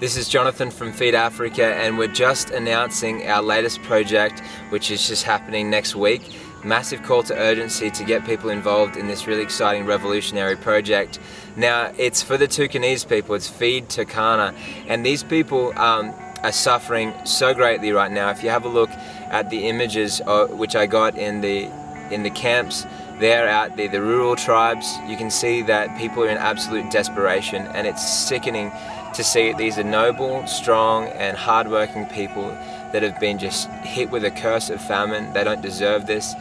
This is Jonathan from Feed Africa, and we're just announcing our latest project, which is just happening next week. Massive call to urgency to get people involved in this really exciting revolutionary project. Now, it's for the Turkanese people, it's Feed Turkana, and these people are suffering so greatly right now. If you have a look at the images which I got in the camps there at the rural tribes, you can see that people are in absolute desperation, and it's sickening to see these are noble, strong and hard-working people that have been just hit with a curse of famine. They don't deserve this.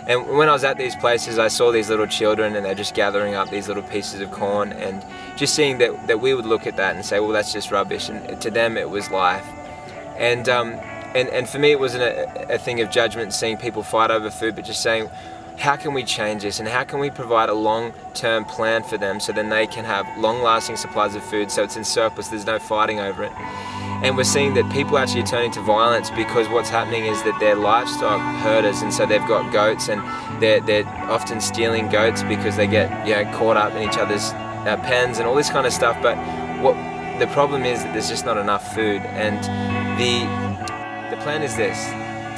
And when I was at these places, I saw these little children and they're just gathering up these little pieces of corn, and just seeing that we would look at that and say, well, that's just rubbish, and to them it was life. And for me it wasn't a thing of judgment, seeing people fight over food, but just saying, how can we change this, and how can we provide a long-term plan for them so then they can have long-lasting supplies of food, so it's in surplus, there's no fighting over it. And we're seeing that people actually are turning to violence because what's happening is that they're livestock herders, and so they've got goats, and they're often stealing goats because they get caught up in each other's pens and all this kind of stuff. But what the problem is that there's just not enough food, and the plan is this: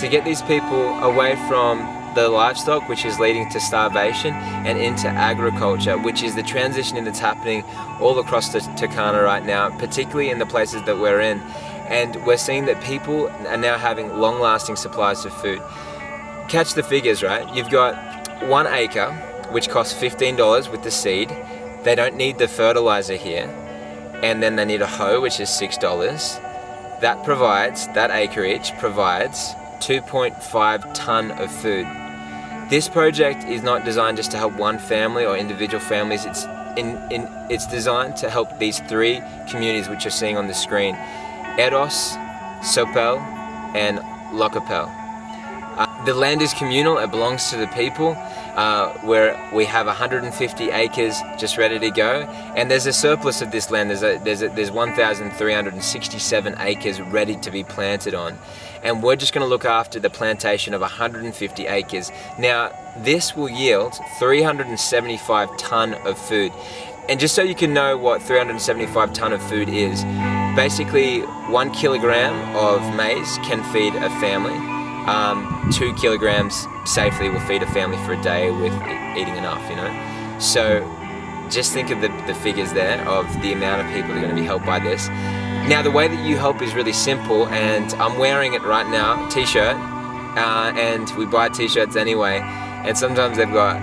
to get these people away from the livestock, which is leading to starvation, and into agriculture, which is the transition that's happening all across the Turkana right now, particularly in the places that we're in. And we're seeing that people are now having long-lasting supplies of food. Catch the figures, right? You've got 1 acre, which costs $15 with the seed. They don't need the fertilizer here. And then they need a hoe, which is $6. That acreage provides 2.5 ton of food. This project is not designed just to help one family or individual families. It's designed to help these 3 communities which you're seeing on the screen: Eros, Sopel, and Lokapel. The land is communal, it belongs to the people, where we have 150 acres just ready to go, and there's a surplus of this land. There's 1,367 acres ready to be planted on, and we're just going to look after the plantation of 150 acres. Now, this will yield 375 ton of food. And just so you can know what 375 ton of food is, basically 1 kilogram of maize can feed a family. 2 kilograms safely will feed a family for a day with eating enough, So just think of the figures there of the amount of people that are going to be helped by this. Now, the way that you help is really simple, and I'm wearing it right now, t-shirt, and we buy t-shirts anyway, and sometimes they've got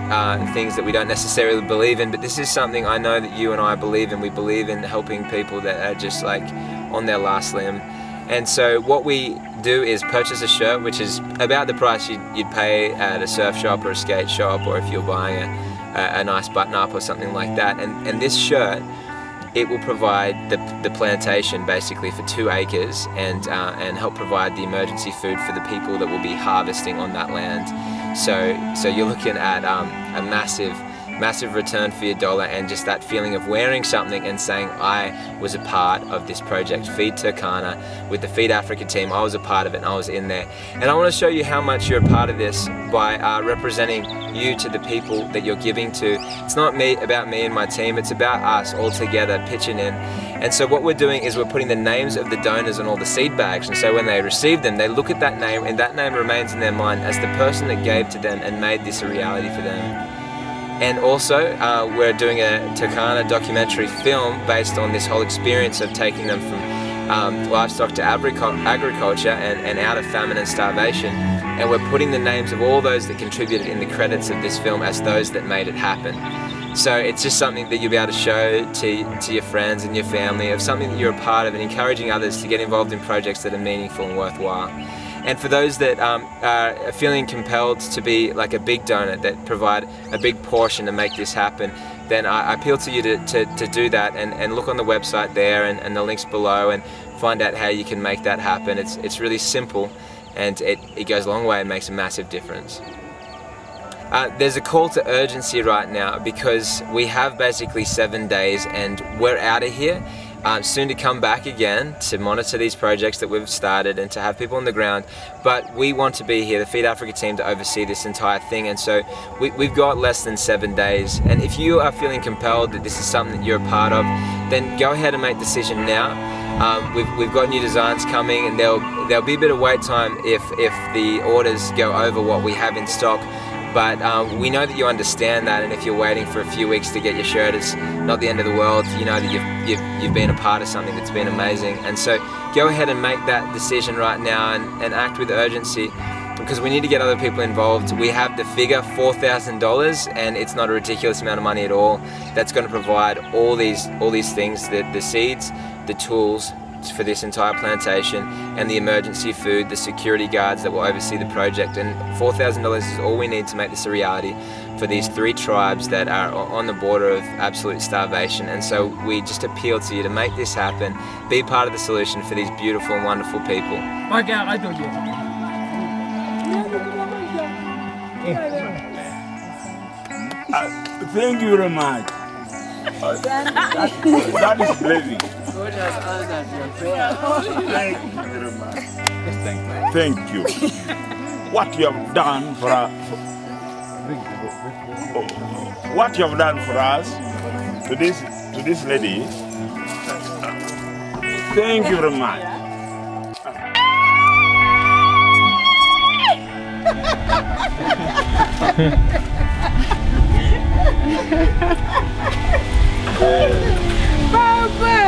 things that we don't necessarily believe in, but this is something I know that you and I believe in. We believe in helping people that are just like on their last limb. And so what we do is purchase a shirt, which is about the price you'd pay at a surf shop or a skate shop, or if you're buying a nice button-up or something like that. And this shirt, it will provide the plantation basically for 2 acres, and help provide the emergency food for the people that will be harvesting on that land. So you're looking at a massive return for your dollar, and just that feeling of wearing something and saying, I was a part of this project, Feed Turkana, with the Feed Africa team. I was a part of it, and I was in there. And I want to show you how much you're a part of this by representing you to the people that you're giving to. It's not about me and my team, it's about us all together pitching in. And so what we're doing is we're putting the names of the donors on all the seed bags, and so when they receive them, they look at that name, and that name remains in their mind as the person that gave to them and made this a reality for them. And also, we're doing a Turkana documentary film based on this whole experience of taking them from livestock to agriculture and out of famine and starvation. And we're putting the names of all those that contributed in the credits of this film as those that made it happen. So it's just something that you'll be able to show to your friends and your family, of something that you're a part of, and encouraging others to get involved in projects that are meaningful and worthwhile. And for those that are feeling compelled to be like a big donor, that provide a big portion to make this happen, then I appeal to you to do that, and look on the website there and the links below, and find out how you can make that happen. It's really simple, and it goes a long way and makes a massive difference. There's a call to urgency right now because we have basically 7 days and we're out of here. Soon to come back again to monitor these projects that we've started and to have people on the ground, but we want to be here, the Feed Africa team, to oversee this entire thing, and so we've got less than 7 days. And if you are feeling compelled that this is something that you're a part of, then go ahead and make a decision now. We've got new designs coming, and there'll be a bit of wait time if the orders go over what we have in stock. But we know that you understand that, and if you're waiting for a few weeks to get your shirt, it's not the end of the world. You know that you've been a part of something that's been amazing. And so go ahead and make that decision right now and act with urgency, because we need to get other people involved. We have the figure $4,000, and it's not a ridiculous amount of money at all. That's going to provide all these things, the seeds, the tools for this entire plantation, and the emergency food, the security guards that will oversee the project. And $4,000 is all we need to make this a reality for these 3 tribes that are on the border of absolute starvation. And so we just appeal to you to make this happen, be part of the solution for these beautiful and wonderful people. Thank you very much. That is blessing. God has answered your prayer. Thank you very much. Thank you. What you have done for us, what you have done for us, to this lady. Thank you very much. Papa!